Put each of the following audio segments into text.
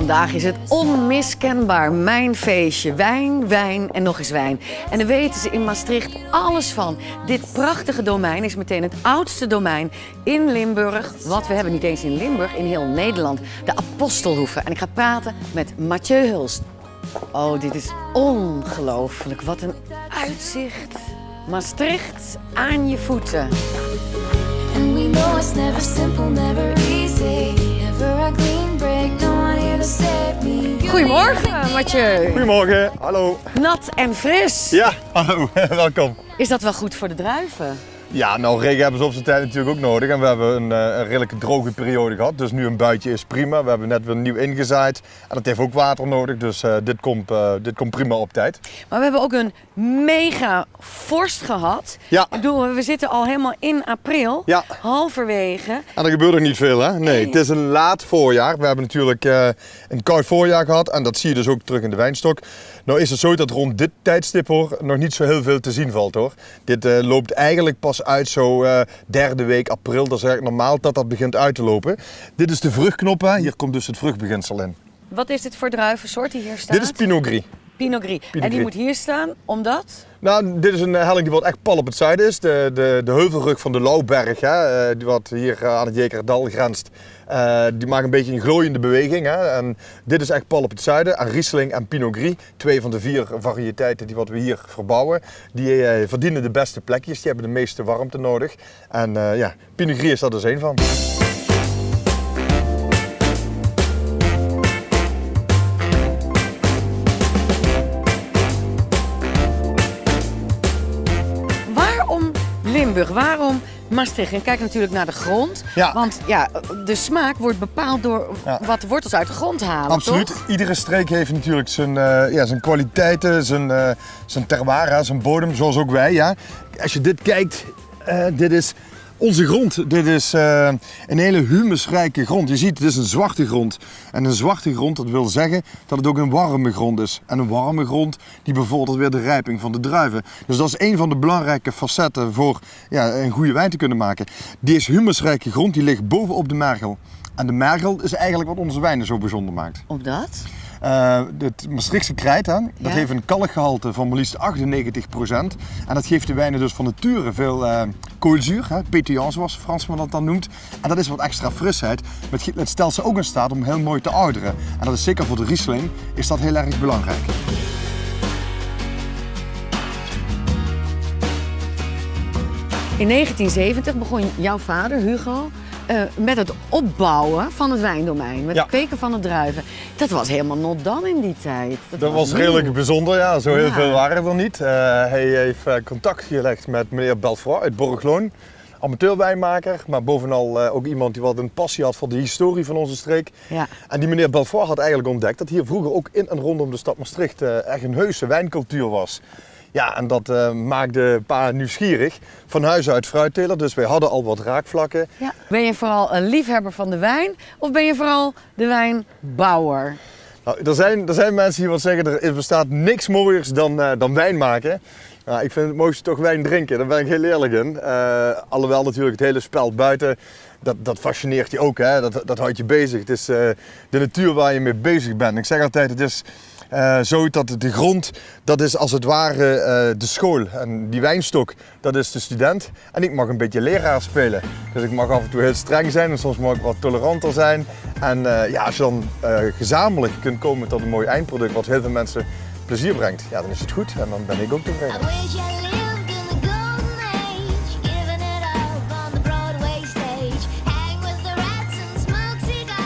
Vandaag is het onmiskenbaar mijn feestje. Wijn, wijn en nog eens wijn. En daar weten ze in Maastricht alles van. Dit prachtige domein is meteen het oudste domein in Limburg. Wat we hebben, niet eens in Limburg, in heel Nederland. De Apostelhoeve. En ik ga praten met Mathieu Hulst. Oh, dit is ongelooflijk. Wat een uitzicht. Maastricht aan je voeten. And we know it's never simple, never easy. Never a clean break, no one here to save me. Goedemorgen, Mathieu. Goedemorgen, hallo. Nat en fris. Ja, hallo, welkom. Is dat wel goed voor de druiven? Ja, nou regen hebben ze op zijn tijd natuurlijk ook nodig en we hebben een redelijk droge periode gehad. Dus nu een buitje is prima. We hebben net weer nieuw ingezaaid en dat heeft ook water nodig, dus dit komt prima op tijd. Maar we hebben ook een mega vorst gehad. Ja. Ik bedoel, we zitten al helemaal in april, Ja. halverwege. En er gebeurt nog niet veel, hè? Nee, het is een laat voorjaar. We hebben natuurlijk een koud voorjaar gehad en dat zie je dus ook terug in de wijnstok. Nou is het zo dat rond dit tijdstip hoor, nog niet zo heel veel te zien valt hoor. Dit loopt eigenlijk pas uit zo derde week april. Dat is eigenlijk normaal dat dat begint uit te lopen. Dit is de vruchtknop, hè? Hier komt dus het vruchtbeginsel in. Wat is dit voor druivensoort die hier staat? Dit is Pinot Gris. Pinot Gris. En die Gris. moet hier staan, omdat? Nou, dit is een helling die wat echt pal op het zuiden is. De heuvelrug van de Lauwberg, hè, die wat hier aan het Jekerdal grenst. Die maakt een beetje een glooiende beweging. Hè. En dit is echt pal op het zuiden. En Riesling en Pinot Gris, 2 van de 4 variëteiten die wat we hier verbouwen, die verdienen de beste plekjes. Die hebben de meeste warmte nodig. En ja, Pinot Gris is daar dus één van. Limburg, waarom Maastricht? En kijk natuurlijk naar de grond. Ja. Want ja, de smaak wordt bepaald door wat de wortels uit de grond halen. Absoluut. Toch? Iedere streek heeft natuurlijk zijn kwaliteiten, zijn terroir, hè, zijn bodem, zoals ook wij. Ja. Als je dit kijkt, dit is onze grond. Dit is een hele humusrijke grond. Je ziet, het is een zwarte grond. En een zwarte grond, dat wil zeggen dat het ook een warme grond is. En een warme grond, die bevordert weer de rijping van de druiven. Dus dat is een van de belangrijke facetten voor een goede wijn te kunnen maken. Deze humusrijke grond, die ligt bovenop de mergel. En de mergel is eigenlijk wat onze wijnen zo bijzonder maakt. Omdat? Het Maastrichtse krijt, hè, dat heeft een kalkgehalte van maar liefst 98%. En dat geeft de wijnen dus van nature veel koolzuur, pétillant zoals de Fransman dat dan noemt. En dat is wat extra frisheid. Het stelt ze ook in staat om heel mooi te ouderen. En dat is zeker voor de Riesling is dat heel erg belangrijk. In 1970 begon jouw vader, Hugo, met het opbouwen van het wijndomein, met het kweken van de druiven. Dat was helemaal not done in die tijd. Dat was redelijk bijzonder, ja. Zo heel veel waren er niet. Hij heeft contact gelegd met meneer Belfroy uit Borgloon, amateurwijnmaker, maar bovenal ook iemand die wat een passie had voor de historie van onze streek. Ja. En die meneer Belfroy had eigenlijk ontdekt dat hier vroeger ook in en rondom de stad Maastricht echt een heuse wijncultuur was. Ja, en dat maakte pa nieuwsgierig. Van huis uit fruitteler, dus wij hadden al wat raakvlakken. Ja. Ben je vooral een liefhebber van de wijn of ben je vooral de wijnbouwer? Nou, er zijn mensen die wat zeggen, er bestaat niks mooiers dan wijn maken. Nou, ik vind het mooiste toch wijn drinken, daar ben ik heel eerlijk in. Alhoewel natuurlijk het hele spel buiten, dat fascineert je ook, hè? Dat houdt je bezig. Het is de natuur waar je mee bezig bent. Ik zeg altijd, het is zo dat de grond, dat is als het ware de school. En die wijnstok, dat is de student. En ik mag een beetje leraar spelen. Dus ik mag af en toe heel streng zijn en soms mag ik wat toleranter zijn. En als je dan gezamenlijk kunt komen tot een mooi eindproduct wat heel veel mensen plezier brengt, ja, dan is het goed en dan ben ik ook tevreden.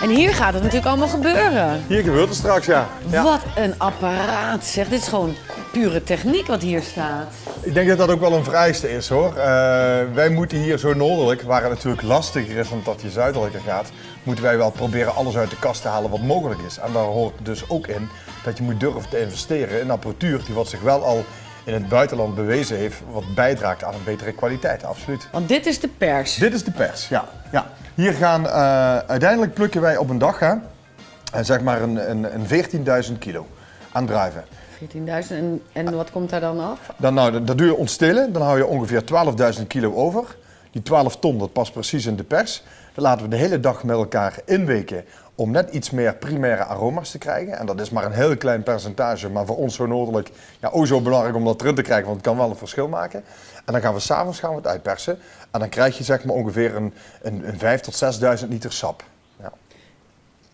En hier gaat het natuurlijk allemaal gebeuren. Hier gebeurt het straks, ja. Wat een apparaat zeg. Dit is gewoon pure techniek wat hier staat. Ik denk dat dat ook wel een vereiste is hoor. Wij moeten hier zo noordelijk, waar het natuurlijk lastiger is dan dat je zuidelijker gaat, moeten wij wel proberen alles uit de kast te halen wat mogelijk is. En daar hoort dus ook in dat je moet durven te investeren in apparatuur die wat zich wel al in het buitenland bewezen heeft, wat bijdraagt aan een betere kwaliteit, absoluut. Want dit is de pers. Dit is de pers, ja. Hier gaan uiteindelijk plukken wij op een dag zeg maar een 14.000 kilo aan druiven. 14.000 en wat komt daar dan af? Dat doe je ontstelen, dan hou je ongeveer 12.000 kilo over. Die 12 ton, dat past precies in de pers. Dan laten we de hele dag met elkaar inweken om net iets meer primaire aroma's te krijgen. En dat is maar een heel klein percentage, maar voor ons zo noodelijk, ja, zo belangrijk om dat erin te krijgen, want het kan wel een verschil maken. En dan gaan we s'avonds het uitpersen en dan krijg je zeg maar ongeveer een 5.000 tot 6.000 liter sap. Ja.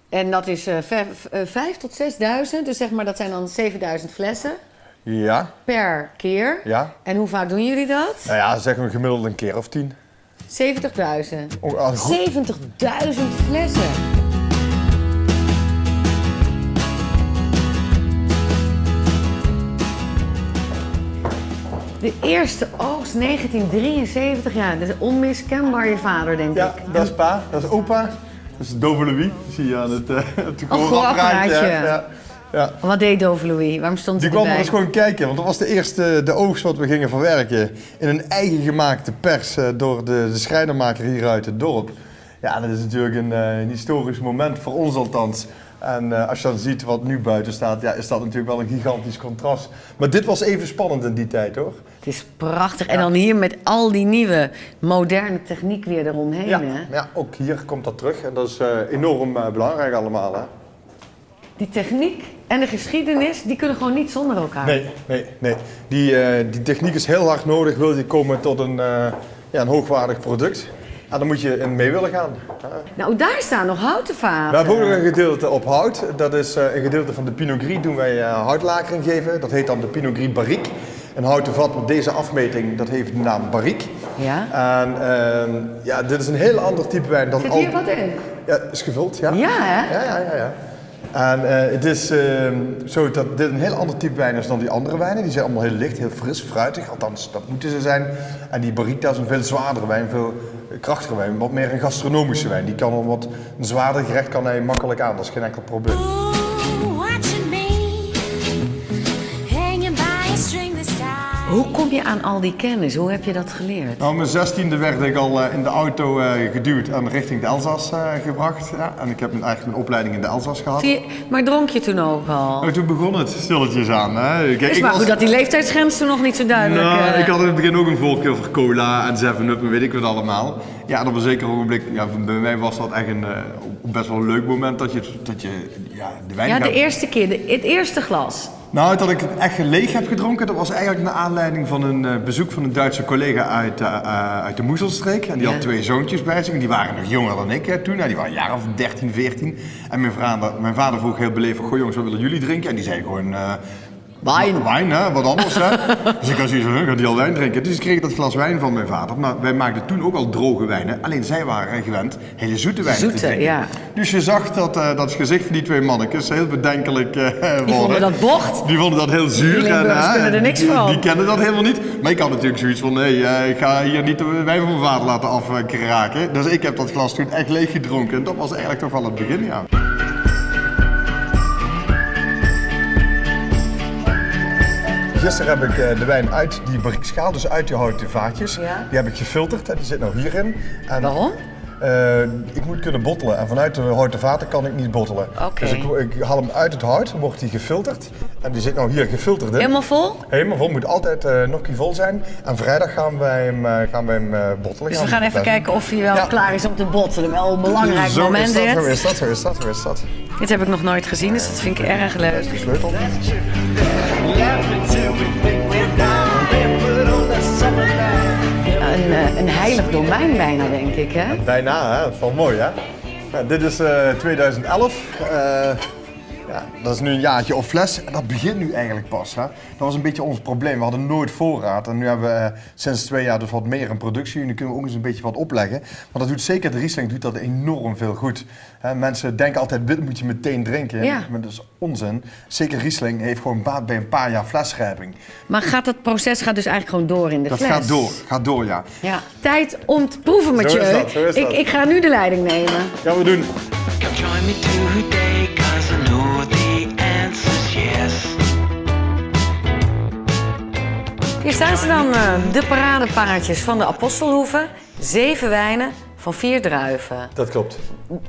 En dat is 5.000 tot 6.000, dus zeg maar dat zijn dan 7.000 flessen Ja. per keer. Ja. En hoe vaak doen jullie dat? Nou ja, zeggen we gemiddeld een keer of 10. 70.000. Oh, goed. 70.000 flessen. De eerste oogst 1973, ja, dat is onmiskenbaar je vader, denk Ja, ik. dat is pa, dat is opa. Dat is Dove Louis, zie je aan het gehoorapparaatje. Ja. Wat deed Dove Louis? Waarom stond Die hij kwam maar erbij? eens gewoon kijken, want dat was de oogst wat we gingen verwerken. In een eigen gemaakte pers door de schrijnermaker hier uit het dorp. Ja, dat is natuurlijk een historisch moment voor ons althans. En als je dan ziet wat nu buiten staat, ja, is dat natuurlijk wel een gigantisch contrast. Maar dit was even spannend in die tijd, hoor. Het is prachtig. En dan hier met al die nieuwe, moderne techniek weer eromheen, Ja, hè? ja, ook hier komt dat terug en dat is enorm belangrijk allemaal, hè. Die techniek en de geschiedenis, die kunnen gewoon niet zonder elkaar. Nee. Die techniek is heel hard nodig, wil je komen tot een hoogwaardig product. En dan moet je in mee willen gaan. Nou, daar staan nog houten vaten. We hebben ook nog een gedeelte op hout. Dat is een gedeelte van de Pinot Gris, doen wij houtlakering geven. Dat heet dan de Pinot Gris Barrique. Een houten vat met deze afmeting, dat heeft de naam Barrique. Ja. En dit is een heel ander type wijn dan Zit hier wat in? Ja, is gevuld, ja. Ja, hè? Ja. En het is zo dat dit een heel ander type wijn is dan die andere wijnen. Die zijn allemaal heel licht, heel fris, fruitig. Althans, dat moeten ze zijn. En die Barrique is een veel zwaardere wijn, veel krachtiger wijn. Wat meer een gastronomische wijn. Die kan een zwaarder gerecht kan hij makkelijk aan. Dat is geen enkel probleem. Ooh, watching me, hanging by a string this time. Hoe kom je aan al die kennis? Hoe heb je dat geleerd? Nou, mijn 16e werd ik al in de auto geduwd en richting de Elzas gebracht. Ja. En ik heb eigenlijk mijn opleiding in de Elzas gehad. Maar dronk je toen ook al? Nou, toen begon het stilletjes aan. Hè. Kijk, Is maar goed dat die leeftijdsgrens toen nog niet zo duidelijk... Nou, ik had in het begin ook een voorkeur voor cola en 7-Up en weet ik wat allemaal. Ja, en op een zeker ogenblik, ja, bij mij was dat echt een best wel een leuk moment dat je de wijn Ja, gaat... de eerste keer, het eerste glas. Nou, dat ik het echt leeg heb gedronken, dat was eigenlijk naar aanleiding van een bezoek van een Duitse collega uit de Moezelstreek. En die had 2 zoontjes bij zich en die waren nog jonger dan ik toen. Die waren een jaar of 13, 14. En mijn vader vroeg heel beleefd, goh jongens, wat willen jullie drinken? En die zei gewoon... Wijn, hè? Wat anders, hè? Dus ik had zoiets van, gaat die al wijn drinken? Dus ik kreeg dat glas wijn van mijn vader. Maar wij maakten toen ook al droge wijnen. Alleen zij waren gewend hele zoete wijnen te drinken. Ja. Dus je zag dat gezicht van die 2 mannetjes heel bedenkelijk worden. Die vonden dat bocht. Die vonden dat heel zuur. Die Limburgers kunnen er niks van. Die kennen dat helemaal niet. Maar ik had natuurlijk zoiets van, ik ga hier niet de wijn van mijn vader laten afkraken. Dus ik heb dat glas toen echt leeg gedronken. En dat was eigenlijk toch wel het begin, ja. Gisteren heb ik de wijn uit die Barrique schaal, dus uit die houten vaatjes. Ja. Die heb ik gefilterd en die zit nou hierin. En, Waarom? Ik moet kunnen bottelen en vanuit de houten vaten kan ik niet bottelen. Oké. Dus ik haal hem uit het hout, dan wordt hij gefilterd. En die zit nou hier gefilterd in. Helemaal vol? Helemaal vol, moet altijd nog vol zijn. En vrijdag gaan wij hem bottelen. Dus we gaan even kijken of hij wel Ja. klaar is om te bottelen. Wel een belangrijk Zo moment is dat, dit. zo is dat. Dit heb ik nog nooit gezien, dus dat vind ik erg leuk. De sleutel. Een heilig domein bijna, denk ik, hè? Bijna, hè? Dat is wel mooi, hè? Ja, dit is 2011. Dat is nu een jaartje op fles en dat begint nu eigenlijk pas. Hè? Dat was een beetje ons probleem. We hadden nooit voorraad en nu hebben we sinds 2 jaar dus wat meer in productie. Nu kunnen we ook eens een beetje wat opleggen. Maar dat doet zeker, de Riesling doet dat enorm veel goed. Mensen denken altijd, dit moet je meteen drinken. Ja. Maar dat is onzin. Zeker Riesling heeft gewoon baat bij een paar jaar flesrijping. Maar dat proces gaat dus eigenlijk gewoon door in de Dat fles? gaat door, ja. Ja. Tijd om te proeven, Mathieu. Zo is dat. Ik ga nu de leiding nemen. Gaan we doen. Come join me today, 'cause I know the answer's yes. Hier staan ze dan, de paradepaardjes van de Apostelhoeve. 7 wijnen van 4 druiven. Dat klopt.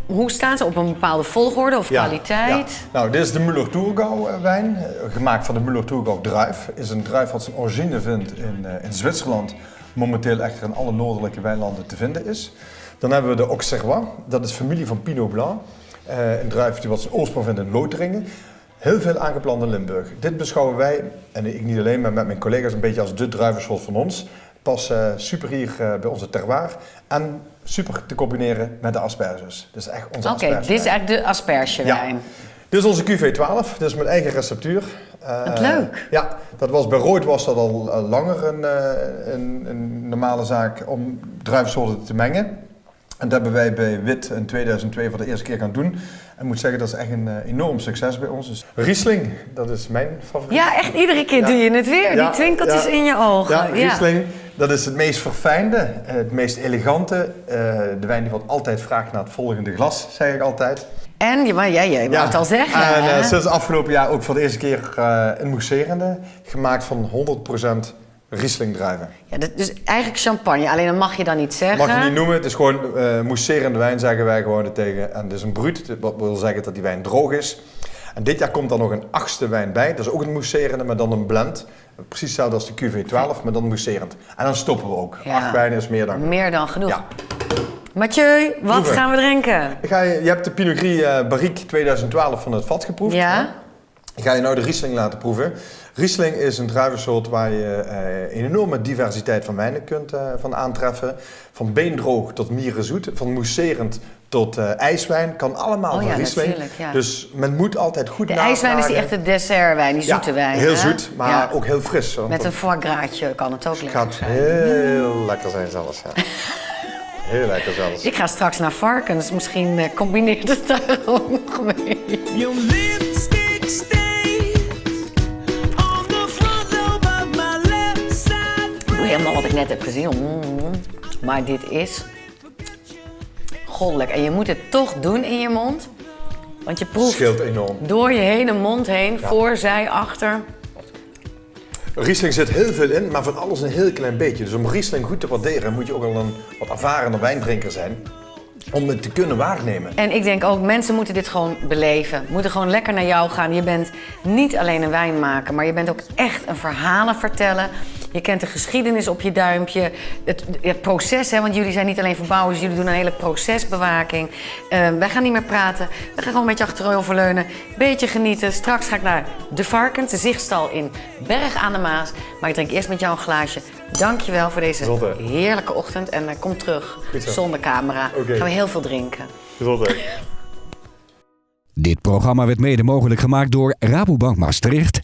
Hoe staan ze? Op een bepaalde volgorde of kwaliteit? Ja. Nou, dit is de Müller-Thurgau wijn, gemaakt van de Müller-Thurgau druif. Is een druif wat zijn origine vindt in Zwitserland, momenteel echter in alle noordelijke wijnlanden te vinden is. Dan hebben we de Auxerrois, dat is familie van Pinot Blanc. Een druif die wat zijn oorsprong vindt in Lotharingen. Heel veel aangeplant in Limburg. Dit beschouwen wij, en ik niet alleen, maar met mijn collega's een beetje als de druivensoort van ons. Pas super hier bij onze terroir en super te combineren met de asperges. Dus echt onze aspergewijn. Oké, dit is eigenlijk de aspergewijn. Ja. Dit is onze QV12, dit is mijn eigen receptuur. Wat leuk. Ja, dat was, bij rood was dat al langer een normale zaak om druivensoorten te mengen. En dat hebben wij bij wit in 2002 voor de eerste keer gaan doen. En ik moet zeggen, dat is echt een enorm succes bij ons. Dus Riesling, dat is mijn favoriet. Ja, echt iedere keer doe je het weer. Die twinkeltjes in je ogen. Ja, Riesling, dat is het meest verfijnde, het meest elegante. De wijn die wordt altijd vraagt naar het volgende glas, zeg ik altijd. En, maar jij wou het al zeggen. En sinds afgelopen jaar ook voor de eerste keer een mousserende, gemaakt van 100% Riesling druiven. Ja, dus eigenlijk champagne, alleen dat mag je dan niet zeggen. Mag je niet noemen, het is gewoon mousserende wijn, zeggen wij gewoon er tegen. En het is een bruut, wat wil zeggen dat die wijn droog is. En dit jaar komt er nog een 8e wijn bij, dat is ook een mousserende, maar dan een blend. Precies hetzelfde als de QV12, maar dan mousserend. En dan stoppen we ook. Ja. 8 wijnen is meer dan genoeg. Meer dan genoeg. Ja. Mathieu, wat Proeven. gaan we drinken? Je hebt de Pinot Gris Barrique 2012 van het vat geproefd. Ja. Hè? Ik ga je nou de Riesling laten proeven. Riesling is een druivensoort waar je een enorme diversiteit van wijnen kunt van aantreffen. Van beendroog tot mierenzoet, van mousserend tot ijswijn. Kan allemaal van Riesling. Natuurlijk, ja. Dus men moet altijd goed De navragen. ijswijn is die echte dessertwijn, die zoete wijn. heel hè? zoet, maar Ja. ook heel fris. Hoor. Met een foie grasje kan het ook lekker gaat zijn. heel lekker zijn zelfs. Ja. Heel lekker zelfs. Ik ga straks naar Varkens, misschien combineert het daar ook nog mee. Your lipstick stain on the front lobe of my left side. Ik doe helemaal wat ik net heb gezien. Maar dit is goddelijk. En je moet het toch doen in je mond. Want je proeft Scheelt enorm. door je hele mond heen, voor, zij, achter. Riesling zit heel veel in, maar van alles een heel klein beetje. Dus om Riesling goed te waarderen moet je ook al een wat ervarende wijndrinker zijn. Om het te kunnen waarnemen. En ik denk ook, mensen moeten dit gewoon beleven. Moeten gewoon lekker naar jou gaan. Je bent niet alleen een wijnmaker, maar je bent ook echt een verhalen vertellen. Je kent de geschiedenis op je duimpje. Het proces, hè, want jullie zijn niet alleen verbouwers, jullie doen een hele procesbewaking. Wij gaan niet meer praten. We gaan gewoon een beetje achteroverleunen. Beetje genieten. Straks ga ik naar de Varkens, de Zichtstal in Berg aan de Maas. Maar ik drink eerst met jou een glaasje. Dankjewel voor deze Gezondheid. heerlijke ochtend. En kom terug Goed zo. zonder camera. Oké. Gaan we heel veel drinken. Gezondheid. Dit programma werd mede mogelijk gemaakt door Rabobank Maastricht